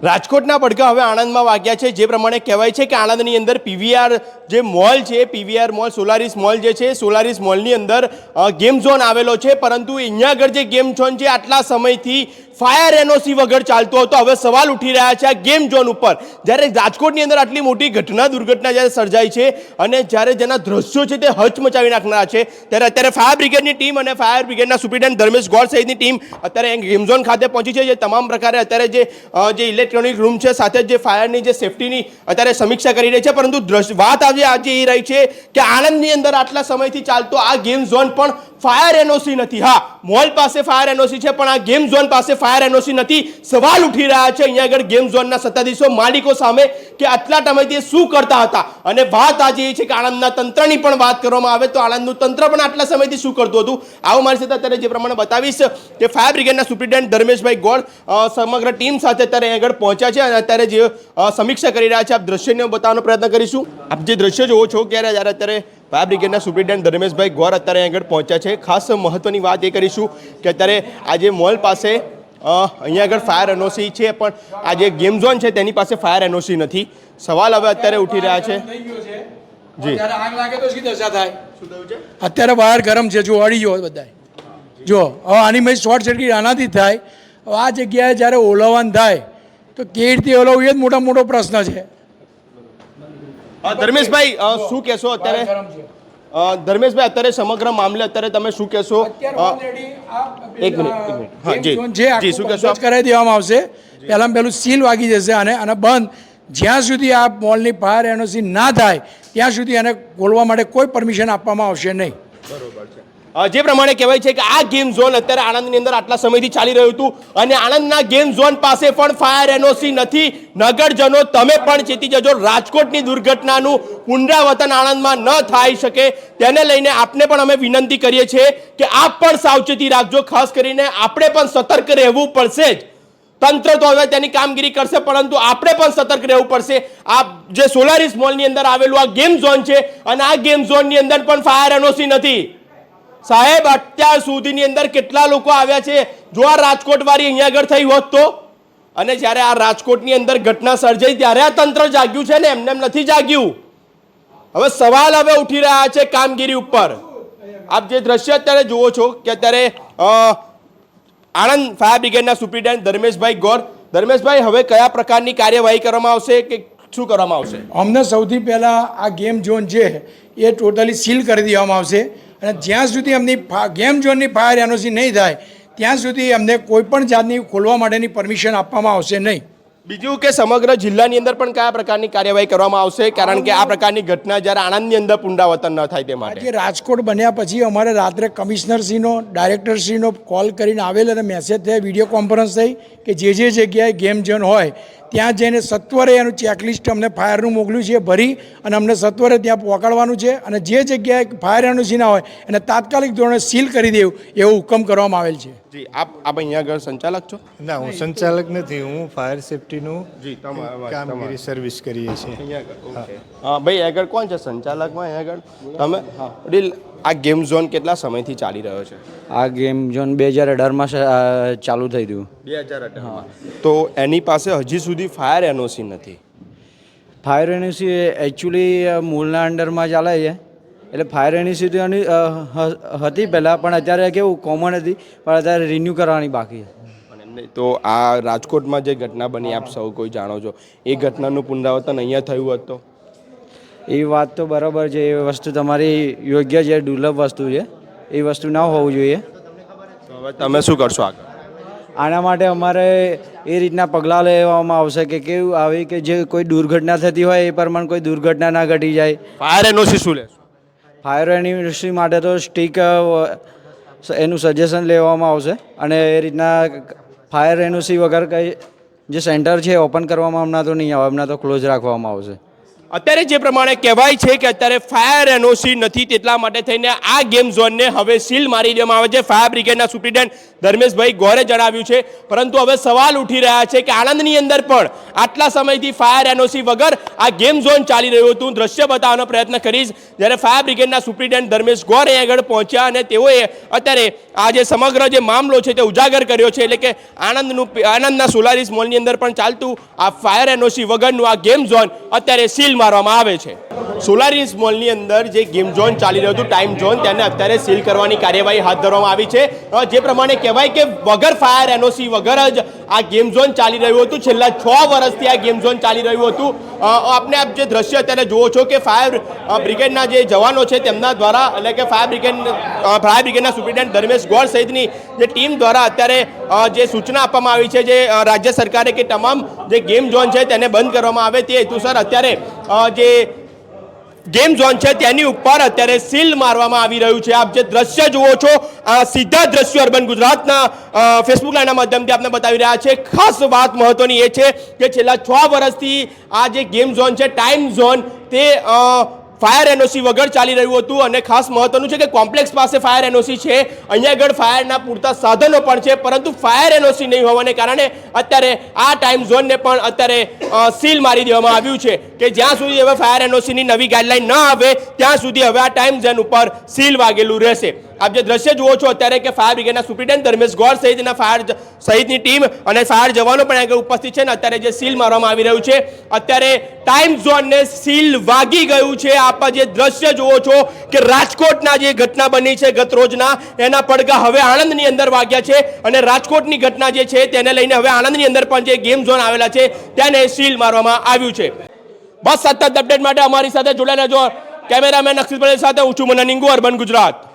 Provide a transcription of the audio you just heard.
રાજકોટના પડઘા હવે આણંદમાં વાગ્યા છે। જે પ્રમાણે કહેવાય છે કે આણંદની અંદર પીવીઆર જે મોલ છે, પીવીઆર મોલ, સોલારિસ મોલ જે છે, સોલારિસ મોલની અંદર ગેમ ઝોન આવેલો છે, પરંતુ અહીંયા આગળ જે ગેમ ઝોન છે આટલા સમયથી ફાયર એનઓસી વગર ચાલતો હતો। હવે સવાલ ઉઠી રહ્યા છે આ ગેમ ઝોન ઉપર। જ્યારે રાજકોટની અંદર આટલી મોટી દુર્ઘટના જ્યારે સર્જાઈ છે અને જ્યારે જેના દ્રશ્યો છે તે હચમચાવી નાખનારા છે, ત્યારે અત્યારે ફાયર બ્રિગેડની ટીમ અને ફાયર બ્રિગેડના સુપ્રિન્ટેન્ડન્ટ ધર્મેશ ગોળ સહિતની ટીમ અત્યારે ગેમ ઝોન ખાતે પહોંચી છે। જે તમામ પ્રકારે અત્યારે જે ઇલેક્ટ્રોનિક રૂમ છે સાથે જે ફાયરની જે સેફટીની અત્યારે સમીક્ષા કરી રહી છે, પરંતુ વાત આજે એ રહી છે કે આણંદની અંદર આટલા સમયથી ચાલતો આ ગેમ ઝોન પણ ફાયર એનઓસી નથી। હા, મોલ પાસે ફાયર એનઓસી છે, પણ આ ગેમ ઝોન પાસે ફાયર એનઓસી નથી। સવાલ ઉઠી રહ્યા છે અહીંયા આગળ ગેમ ઝોનના સત્તાધીશો, માલિકો સામે કે આટલા સમયથી શું કરતા હતા। અને વાત આજે એ છે કે આણંદના તંત્રની પણ વાત કરવામાં આવે તો આણંદનું તંત્ર પણ આટલા સમયથી શું કરતું હતું, આવો મારી સાથે અત્યારે જે પ્રમાણે બતાવીશ કે ફાયર બ્રિગેડના સુપ્રિન્ટેન્ડન્ટ ધર્મેશભાઈ ગોળ સમગ્ર ટીમ સાથે અત્યારે આગળ પહોંચ્યા છે અને અત્યારે જે સમીક્ષા કરી રહ્યા છે, આપ દ્રશ્યને બતાવવાનો પ્રયત્ન કરીશું। આપ જે દ્રશ્ય જોવો છો કે જ્યારે અત્યારે ફાયર બ્રિગેડના સુપ્રિન્ટેન્ડન્ટ ધર્મેશભાઈ ગોર અત્યારે આગળ પહોંચ્યા છે। ખાસ મહત્વની વાત એ કરીશું કે અત્યારે આજે મોલ પાસે અહીંયા આગળ ફાયર એનઓસી છે, પણ આ જે ગેમ ઝોન છે તેની પાસે ફાયર એનઓસી નથી। સવાલ હવે અત્યારે ઉઠી રહ્યા છે। જી, આગ લાગે તો શી દશા થાય? શું થયું છે? અત્યારે બહાર ગરમ છે, જો અડી ગયો બધા, જો હવે આની મેં શોર્ટ સર્કિટ આનાથી થાય। હવે આ જગ્યાએ જ્યારે ઓલવવાનું થાય તો કેવી રીતે ઓલવવું એ જ મોટો પ્રશ્ન છે। ધર્મેશભાઈ શું કહેશો અત્યારે? ધર્મેશભાઈ અત્યારે સમગ્ર મામલે અત્યારે તમે શું કહેશો? એક મિનિટ, હા જી, શું કહેશો? કરાવી દેવામાં આવશે। પહેલું સીલ વાગી જશે અને બંધ જ્યાં સુધી આ મોલની ફાયર એનઓસી ના થાય ત્યાં સુધી એને ખોલવા માટે કોઈ પરમિશન આપવામાં આવશે નહીં। બરોબર છે। જે પ્રમાણે કહેવાય છે કે આ ગેમ ઝોન અત્યારે આણંદની અંદર આટલા સમયથી ચાલી રહ્યું હતું અને આણંદના ગેમ ઝોન પાસે પણ ફાયર એનઓસી નથી। નગરજનો તમે પણ ચેતી જજો, રાજકોટની દુર્ઘટનાનું પુનરાવર્તન આણંદમાં ન થઈ શકે તેને લઈને આપને પણ અમે વિનંતી કરીએ છીએ કે આપ પણ સાવચેતી રાખજો। ખાસ કરીને આપણે પણ સતર્ક રહેવું પડશે જ। તંત્ર તો હવે તેની કામગીરી કરશે, પરંતુ આપણે પણ સતર્ક રહેવું પડશે। આ જે સોલારિસ મોલની અંદર આવેલું આ ગેમ ઝોન છે અને આ ગેમ ઝોનની અંદર પણ ફાયર એનઓસી નથી। સાહેબ, અત્યાર સુધીની અંદર કેટલા લોકો આવ્યા છે? જો આ રાજકોટ વાળી અહીંયા આગળ થઈ હોત તો, અને જ્યારે આ રાજકોટની અંદર ઘટના સર્જાઈ ત્યારે આ તંત્ર જાગ્યું છે ને, એમને એમ નથી જાગ્યું। હવે સવાલ હવે ઉઠી રહ્યા છે કામગીરી ઉપર। આપ જે દ્રશ્ય અત્યારે જુઓ છો કે અત્યારે આણંદ ફાયર બ્રિગેડના સુપ્રિન્ટેન્ડન્ટ ધર્મેશભાઈ ગોર, ધર્મેશભાઈ હવે કયા પ્રકારની કાર્યવાહી કરવામાં આવશે કે શું કરવામાં આવશે? અમને સૌથી પહેલાં આ ગેમ ઝોન છે એ ટોટલી સીલ કરી દેવામાં આવશે અને જ્યાં સુધી અમની ગેમ ઝોનની ફાયર એનઓસી નહીં થાય ત્યાં સુધી અમને કોઈ પણ જાતની ખોલવા માટેની પરમિશન આપવામાં આવશે નહીં। બીજું કે સમગ્ર જિલ્લાની અંદર પણ કયા પ્રકારની કાર્યવાહી કરવામાં આવશે, કારણ કે આ પ્રકારની ઘટના જ્યારે આણંદની અંદર પુનરાવર્તન ન થાય તે માટે? આજે રાજકોટ બન્યા પછી અમારે રાત્રે કમિશનરશ્રીનો, ડાયરેક્ટરશ્રીનો કોલ કરીને આવેલ અને મેસેજ થયા, વિડીયો કોન્ફરન્સ થઈ કે જે જગ્યાએ ગેમ ઝોન હોય ત્યાં જઈને સત્વરે એનું ચેકલિસ્ટ અમને ફાયરનું મોકલ્યું છે, ભરી અને અમને સત્વરે ત્યાં પહોંચાડવાનું છે અને જે જગ્યાએ ફાયર એનઓસી ના હોય એને તાત્કાલિક ધોરણે સીલ કરી દેવું એવો હુકમ કરવામાં આવેલ છે। જી, આપ અહીંયા આગળ સંચાલક છો? ના, હું સંચાલક નથી, હું ફાયર સેફટીનું કામગીરી સર્વિસ કરીએ છીએ। હા ભાઈ, આગળ કોણ છે સંચાલકમાં? આગળ તમે? વડીલ, આ ગેમ ઝોન કેટલા સમયથી ચાલી રહ્યો છે? આ ગેમ ઝોન 2018માં ચાલુ થઈ ગયું। 2018માં? તો એની પાસે હજી સુધી ફાયર એનઓસી નથી? ફાયર એનઓસી એકચ્યુઅલી મૂળના અંડરમાં ચાલે છે, એટલે ફાયર એનઓસી તો એની હતી પહેલાં, પણ અત્યારે કેવું કોમન હતી, પણ અત્યારે રિન્યૂ કરવાની બાકી છે। તો આ રાજકોટમાં જે ઘટના બની આપ સૌ કોઈ જાણો છો, એ ઘટનાનું પુનરાવર્તન અહીંયા થયું હોત તો? એ વાત તો બરાબર છે, એ વસ્તુ તમારી યોગ્ય છે, દુર્લભ વસ્તુ છે, એ વસ્તુ ના હોવું જોઈએ। હવે તમે શું કરશો આગળ? આના માટે અમારે એ રીતના પગલાં લેવામાં આવશે કે કેવું આવી કે જે કોઈ દુર્ઘટના થતી હોય એ પ્રમાણે કોઈ દુર્ઘટના ના ઘટી જાય। ફાયર એનઓસી શું લેશો? ફાયર એનઓસી માટે તો સ્ટીક એનું સજેશન લેવામાં આવશે અને એ રીતના ફાયર એનઓસી વગર કંઈ જે સેન્ટર છે ઓપન કરવામાં હમણાં તો નહીં આવે, હમણાં તો ક્લોઝ રાખવામાં આવશે। અત્યારે જે પ્રમાણે કહેવાય છે કે અત્યારે ફાયર એનઓસી નથી, તેટલા માટે થઈને આ ગેમ ઝોનને હવે સીલ મારી દેવામાં આવે છે. ફાયર બ્રિગેડના સુપ્રિન્ટેન્ડન્ટ ધર્મેશભાઈ ગોરે જણાવ્યું છે. પરંતુ હવે સવાલ ઉઠી રહ્યા છે કે આણંદની અંદર પણ આટલા સમયથી ફાયર એનઓસી વગર આ ગેમ ઝોન ચાલી રહ્યું હતું. દ્રશ્ય બતાવવાનો પ્રયત્ન કરીશ. જ્યારે ફાયર બ્રિગેડના સુપ્રિન્ટેન્ડન્ટ ધર્મેશ ગોર અહીં આગળ પહોંચ્યા અને તેઓએ અત્યારે આ જે સમગ્ર જે મામલો છે તે ઉજાગર કર્યો છે. એટલે કે આણંદના સોલારીસ મોલની અંદર પણ ચાલતું આ ફાયર એનઓસી વગરનું આ ગેમ ઝોન અત્યારે સીલ મારવામાં આવે છે. સોલારીસ મોલની અંદર જે ગેમ ઝોન ચાલી રહ્યું હતું, ટાઈમ ઝોન, તેને અત્યારે સીલ કરવાની કાર્યવાહી હાથ ધરવામાં આવી છે. જે પ્રમાણે કહેવાય કે વગર ફાયર એનઓસી વગર જ આ ગેમ ઝોન ચાલી રહ્યું હતું. છેલ્લા 6 વર્ષથી આ ગેમ ઝોન ચાલી રહ્યું હતું. આપ જે દ્રશ્ય અત્યારે જુઓ છો કે ફાયર બ્રિગેડના જે જવાનો છે તેમના દ્વારા, એટલે કે ફાયર બ્રિગેડના સુપ્રિન્ટેન્ડન્ટ ધર્મેશ ગોર સહિતની જે ટીમ દ્વારા અત્યારે જે સૂચના આપવામાં આવી છે જે રાજ્ય સરકારે કે તમામ જે ગેમ ઝોન છે તેને બંધ કરવામાં આવે તે હેતુસર અત્યારે જે ગેમ ઝોન છે તેની ઉપર અત્યારે સીલ મારવામાં આવી રહ્યું છે. આપ જે દ્રશ્ય જુઓ છો આ સીધા દ્રશ્યો અર્બન ગુજરાતના ફેસબુક લાઈવના માધ્યમથી આપને બતાવી રહ્યા છે. ખાસ વાત મહત્વની એ છે કે છેલ્લા 6 વર્ષથી આ જે ગેમ ઝોન છે, ટાઈમ ઝોન, તે ફાયર એનઓસી વગર ચાલી રહ્યું હતું. અને ખાસ મહત્વનું છે કે કોમ્પ્લેક્સ પાસે ફાયર એનઓસી છે, અહીંયા આગળ ફાયરના પૂરતા સાધનો પણ છે, પરંતુ ફાયર એનઓસી નહીં હોવાને કારણે અત્યારે આ ટાઈમ ઝોનને પણ અત્યારે સીલ મારી દેવામાં આવ્યું છે કે જ્યાં સુધી હવે ફાયર એનઓસીની નવી ગાઈડલાઈન ન આવે ત્યાં સુધી હવે આ ટાઈમ ઝોન ઉપર સીલ વાગેલું રહેશે. આપ જે દ્રશ્ય જુઓ છો અત્યારે કે ફાયર બ્રિગેડના સુપ્રિન્ટેન્ડન્ટ ધર્મેશ ગોર સહિતના સહિતની ટીમ અને ફાયર જવાનો પણ આગળ ઉપસ્થિત છે ને અત્યારે જે સીલ મારવામાં આવી રહ્યું છે. અત્યારે ટાઈમ ઝોનને સીલ વાગી ગયું છે. આપ જે દ્રશ્ય જુઓ છો કે રાજકોટના જે ઘટના બની છે ગત રોજના, એના પડઘા હવે આણંદની અંદર વાગ્યા છે. અને રાજકોટની ઘટના જે છે તેને લઈને હવે આણંદની અંદર પણ જે ગેમ ઝોન આવેલા છે તેને સીલ મારવામાં આવ્યું છે. બસ સતત અપડેટ માટે અમારી સાથે જોડાયેલા જો કેમેરામેન અક્ષિત પટેલ સાથે હું છું મનન ઇંગુ, અર્બન ગુજરાત.